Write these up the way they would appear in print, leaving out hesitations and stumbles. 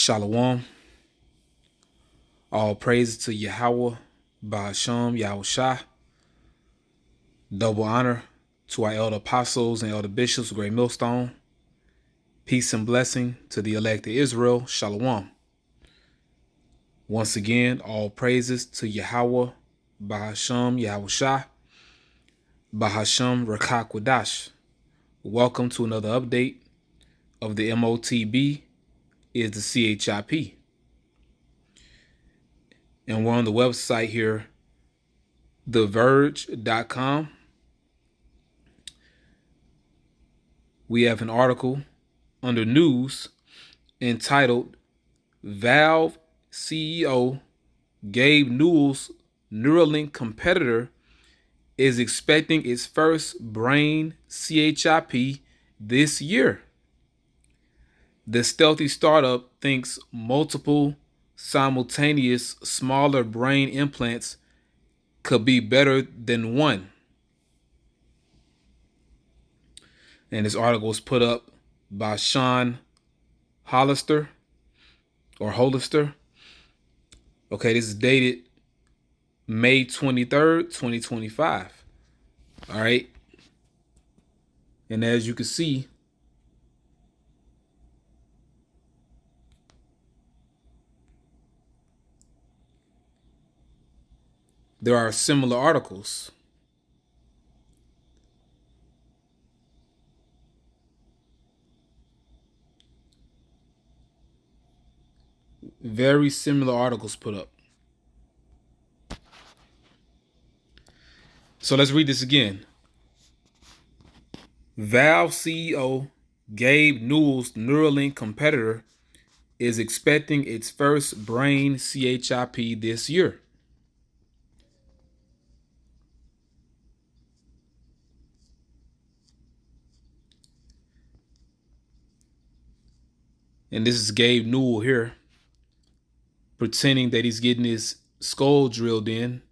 Shalom. All praises to Yahweh, Bahasham, Yahushua. Double honor to our elder apostles and elder bishops of Great Millstone. Peace and blessing to the elect of Israel. Shalom. Once again, all praises to Yahweh, Bahasham, Yahushua, Bahasham, Rakak Wadash. Welcome to another update of the MOTB is the CHIP. And we're on the website here, theverge.com. We have an article under news entitled Valve CEO Gabe Newell's Neuralink competitor is expecting its first brain CHIP this year. The stealthy startup thinks multiple simultaneous smaller brain implants could be better than one. And this article was put up by Sean Hollister or Hollister. Okay, this is dated May 23rd, 2025. All right. And as you can see, there are similar articles. Very similar articles put up. So let's read this again. Valve CEO Gabe Newell's Neuralink competitor is expecting its first brain CHIP this year. And this is Gabe Newell here, pretending that he's getting his skull drilled in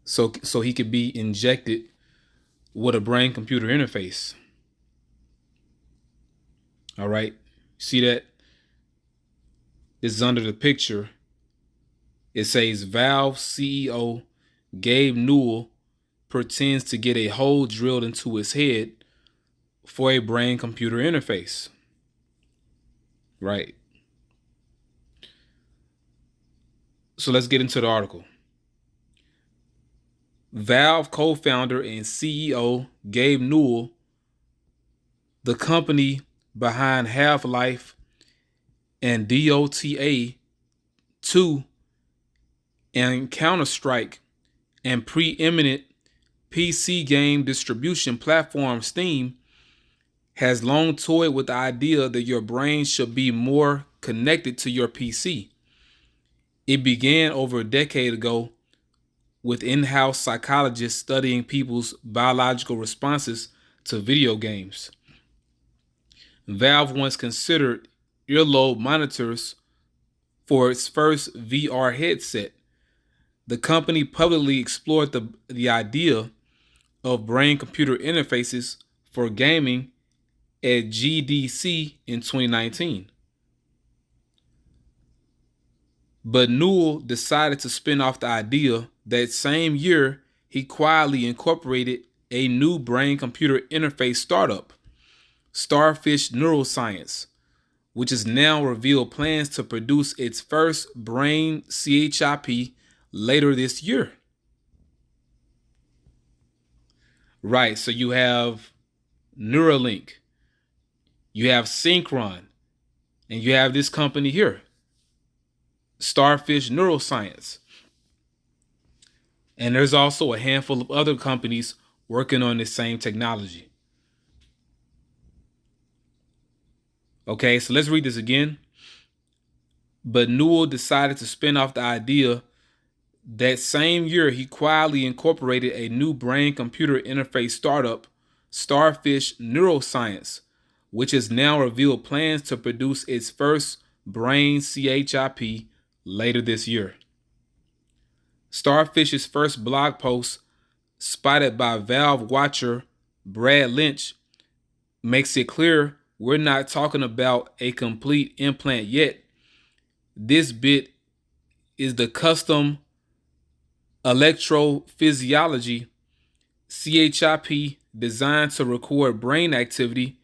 so he could be injected with a brain-computer interface. All right, see that? This is under the picture. It says Valve CEO Gabe Newell pretends to get a hole drilled into his head for a brain-computer interface. Right. So let's get into the article. Valve co-founder and CEO Gabe Newell, the company behind Half-Life and Dota 2 and Counter-Strike and preeminent PC game distribution platform Steam, has long toyed with the idea that your brain should be more connected to your PC. It began over a decade ago with in-house psychologists studying people's biological responses to video games. Valve once considered earlobe monitors for its first VR headset. The company publicly explored the idea of brain-computer interfaces for gaming at GDC in 2019. But Newell decided to spin off the idea that same year. He quietly incorporated a new brain-computer interface startup, Starfish Neuroscience, which has now revealed plans to produce its first brain CHIP later this year. Right, so you have Neuralink, you have Synchron, and you have this company here, Starfish Neuroscience. And there's also a handful of other companies working on this same technology. Okay, so let's read this again. But Newell decided to spin off the idea that same year. He quietly incorporated a new brain-computer interface startup, Starfish Neuroscience, which has now revealed plans to produce its first brain CHIP later this year. Starfish's first blog post, spotted by Valve watcher Brad Lynch, makes it clear we're not talking about a complete implant yet. This bit is the custom electrophysiology CHIP designed to record brain activity,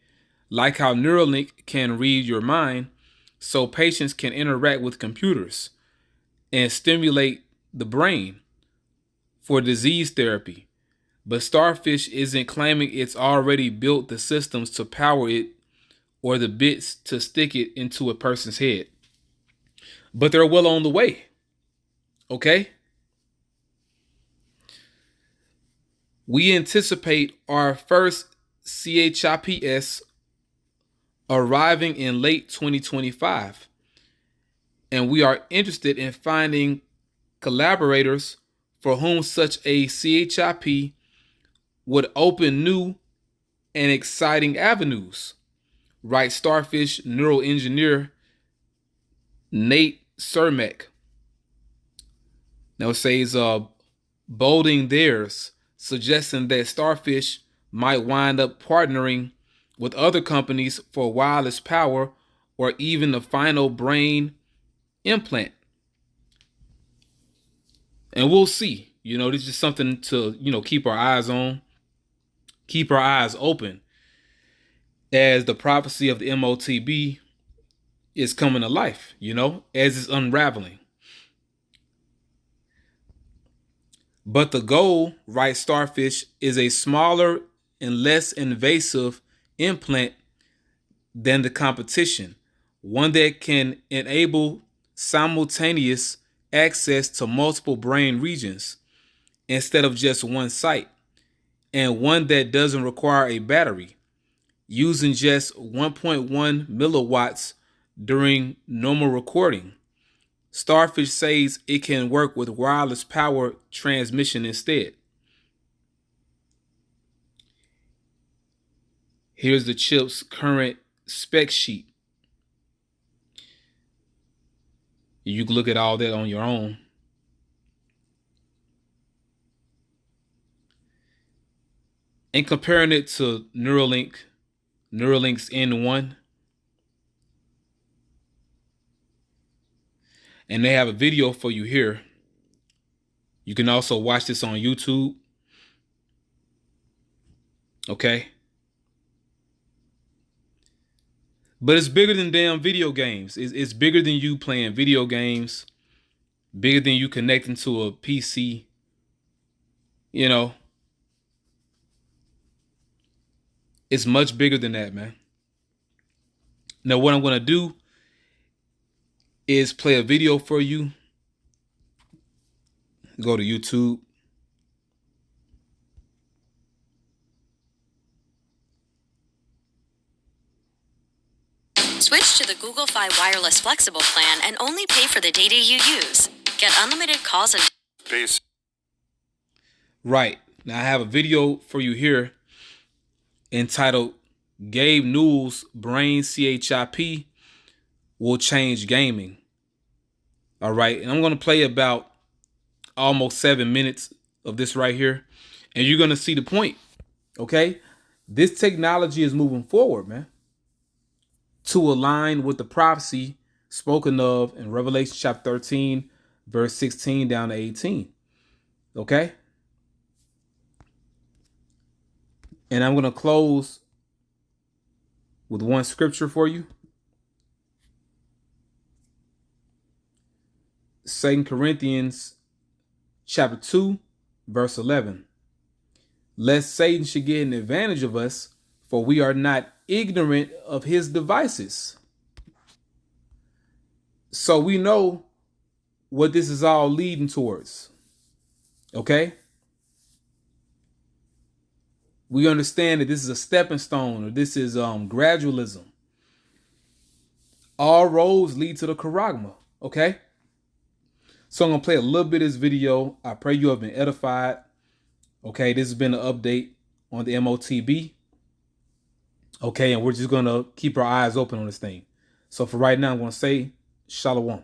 like how Neuralink can read your mind, so patients can interact with computers and stimulate the brain for disease therapy. But Starfish isn't claiming it's already built the systems to power it or the bits to stick it into a person's head. But they're well on the way. Okay? We anticipate our first CHIPS arriving in late 2025, and we are interested in finding collaborators for whom such a CHIP would open new and exciting avenues, writes Starfish neural engineer Nate Cermak. Now it says bolding theirs, suggesting that Starfish might wind up partnering with other companies for wireless power or even the final brain implant. And we'll see. This is something to, keep our eyes on, keep our eyes open as the prophecy of the MOTB is coming to life, as it's unraveling. But the goal, writes Starfish, is a smaller and less invasive implant than the competition, one that can enable simultaneous access to multiple brain regions instead of just one site, and one that doesn't require a battery, using just 1.1 milliwatts during normal recording. Starfish says it can work with wireless power transmission instead. Here's the chip's current spec sheet. You can look at all that on your own. And comparing it to Neuralink's N1. And they have a video for you here. You can also watch this on YouTube. Okay? But it's bigger than damn video games. It's bigger than you playing video games. Bigger than you connecting to a PC. It's much bigger than that, man. Now, what I'm going to do is play a video for you. Go to YouTube. Switch to the Google Fi Wireless Flexible plan and only pay for the data you use. Get unlimited calls and peace. Right. Now I have a video for you here entitled Gabe Newell's Brain CHIP Will Change Gaming. All right. And I'm going to play about almost 7 minutes of this right here. And you're going to see the point. Okay. This technology is moving forward, man, to align with the prophecy spoken of in Revelation chapter 13, verse 16 down to 18. Okay? And I'm going to close with one scripture for you. 2 Corinthians chapter 2, verse 11. Lest Satan should get an advantage of us, for we are not ignorant of his devices. So we know what this is all leading towards. Okay? We understand that this is a stepping stone, or this is gradualism. All roads lead to the charagma. Okay? So I'm going to play a little bit of this video. I pray you have been edified. Okay, this has been an update on the MOTB. Okay, and we're just going to keep our eyes open on this thing. So for right now, I'm going to say shalom.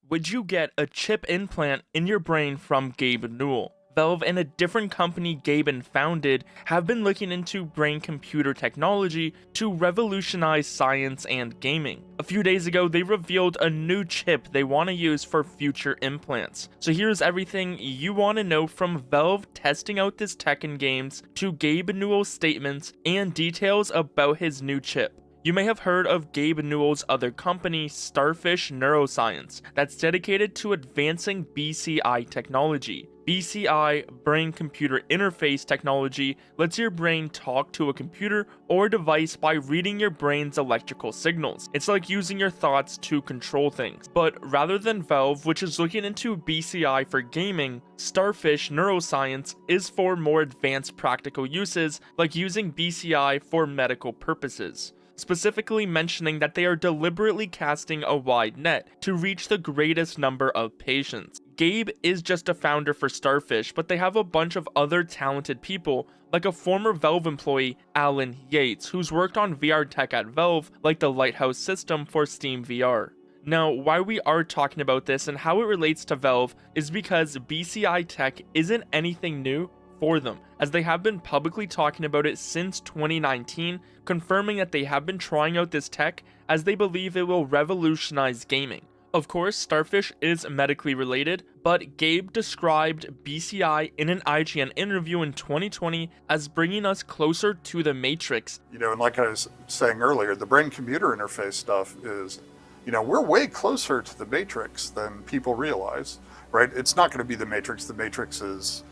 Would you get a chip implant in your brain from Gabe Newell? Valve and a different company Gabe founded have been looking into brain-computer technology to revolutionize science and gaming. A few days ago, they revealed a new chip they want to use for future implants. So here's everything you want to know from Valve testing out this tech in games to Gabe Newell's statements and details about his new chip. You may have heard of Gabe Newell's other company, Starfish Neuroscience, that's dedicated to advancing BCI technology. BCI, brain-computer interface technology, lets your brain talk to a computer or device by reading your brain's electrical signals. It's like using your thoughts to control things. But rather than Valve, which is looking into BCI for gaming, Starfish Neuroscience is for more advanced practical uses, like using BCI for medical purposes, specifically mentioning that they are deliberately casting a wide net to reach the greatest number of patients. Gabe is just a founder for Starfish, but they have a bunch of other talented people, like a former Valve employee, Alan Yates, who's worked on VR tech at Valve, like the Lighthouse system for Steam VR. Now, why we are talking about this and how it relates to Valve is because BCI tech isn't anything new for them, as they have been publicly talking about it since 2019, confirming that they have been trying out this tech as they believe it will revolutionize gaming. Of course, Starfish is medically related, but Gabe described BCI in an IGN interview in 2020 as bringing us closer to the Matrix. And like I was saying earlier, the brain-computer interface stuff is, we're way closer to the Matrix than people realize, right? It's not going to be the Matrix. The Matrix is,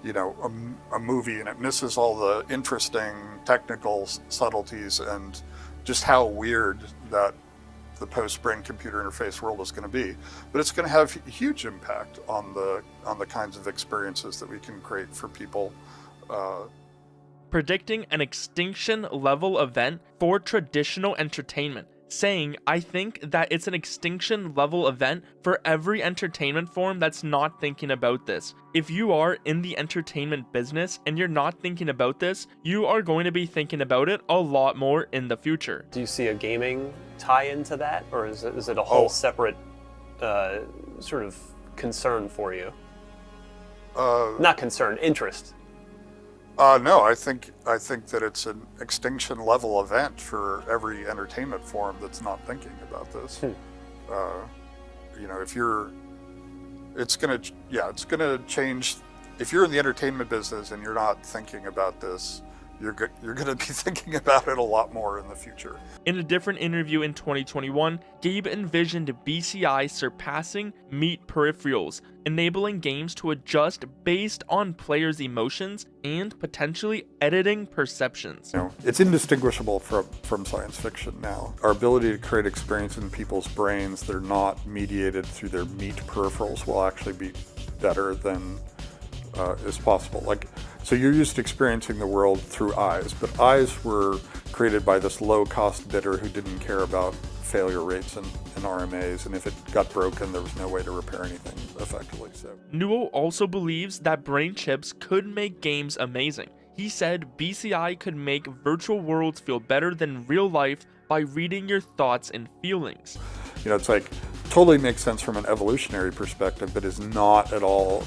a movie, and it misses all the interesting technical subtleties and just how weird that the post-brain computer interface world is going to be. But it's going to have huge impact on the kinds of experiences that we can create for people. Predicting an extinction level event for traditional entertainment, saying, I think that it's an extinction level event for every entertainment form that's not thinking about this. If you are in the entertainment business and you're not thinking about this, you are going to be thinking about it a lot more in the future. Do you see a gaming tie into that, or is it a whole separate sort of concern for you? Not concern, interest. No, I think that it's an extinction level event for every entertainment form that's not thinking about this. It's gonna change. If you're in the entertainment business and you're not thinking about this, you're gonna be thinking about it a lot more in the future. In a different interview in 2021, Gabe envisioned BCI surpassing meat peripherals, enabling games to adjust based on players' emotions and potentially editing perceptions. It's indistinguishable from science fiction now. Our ability to create experience in people's brains that are not mediated through their meat peripherals will actually be better than is possible. So you're used to experiencing the world through eyes, but eyes were created by this low-cost bidder who didn't care about failure rates and RMAs, and if it got broken, there was no way to repair anything effectively. So Newell also believes that brain chips could make games amazing. He said BCI could make virtual worlds feel better than real life by reading your thoughts and feelings. It's totally makes sense from an evolutionary perspective, but is not at all,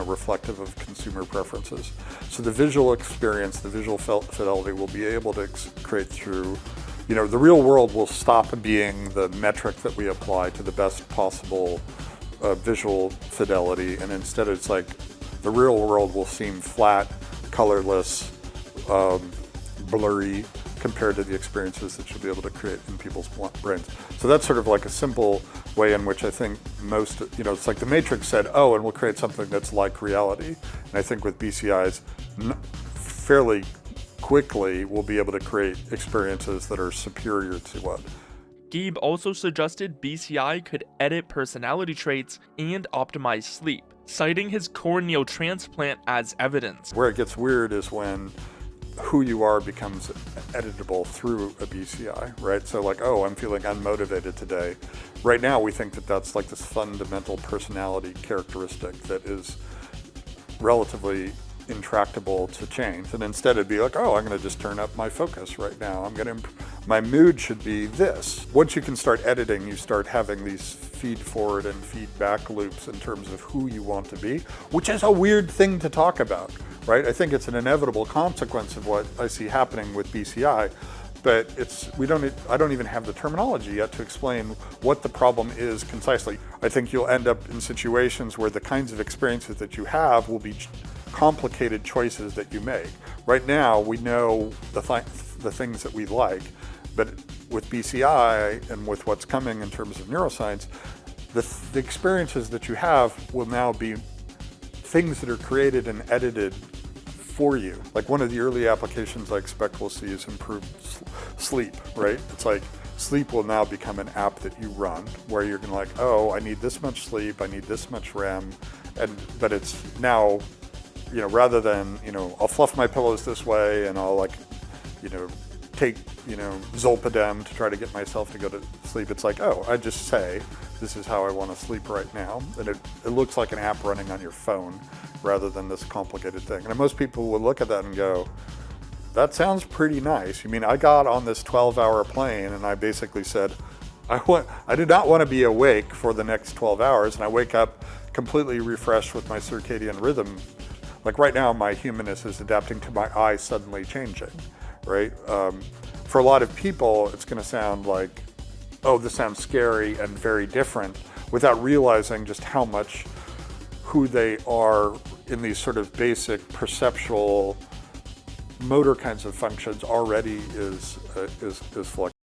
reflective of consumer preferences. So the visual experience, the visual fidelity will be able to create through, the real world will stop being the metric that we apply to the best possible visual fidelity, and instead it's the real world will seem flat, colorless, blurry, compared to the experiences that you'll be able to create in people's brains. So that's sort of a simple way in which I think most, it's like the Matrix said, and we'll create something that's like reality. And I think with BCIs, fairly quickly, we'll be able to create experiences that are superior to what. Gabe also suggested BCI could edit personality traits and optimize sleep, citing his corneal transplant as evidence. Where it gets weird is when who you are becomes editable through a BCI, right? So I'm feeling unmotivated today. Right now, we think that that's this fundamental personality characteristic that is relatively intractable to change. And instead it'd be I'm going to just turn up my focus right now. I'm going my mood should be this. Once you can start editing, you start having these feed forward and feedback loops in terms of who you want to be, which is a weird thing to talk about, right? I think it's an inevitable consequence of what I see happening with BCI, but I don't even have the terminology yet to explain what the problem is concisely. I think you'll end up in situations where the kinds of experiences that you have will be complicated choices that you make. Right now, we know the things that we like, but with BCI and with what's coming in terms of neuroscience, the experiences that you have will now be things that are created and edited for you. Like one of the early applications I expect we'll see is improved sleep, right? It's like sleep will now become an app that you run where you're gonna like, oh, I need this much sleep, I need this much REM, but it's now, rather than, I'll fluff my pillows this way and I'll take, Zolpidem to try to get myself to go to sleep. It's like, oh, I just say, this is how I want to sleep right now. And it looks like an app running on your phone rather than this complicated thing. And most people would look at that and go, that sounds pretty nice. I got on this 12-hour plane and I basically said, I do not want to be awake for the next 12 hours. And I wake up completely refreshed with my circadian rhythm. Like right now, my humanness is adapting to my eye suddenly changing, right? For a lot of people, it's going to sound like, oh, this sounds scary and very different, without realizing just how much who they are in these sort of basic perceptual motor kinds of functions already is fluctuating.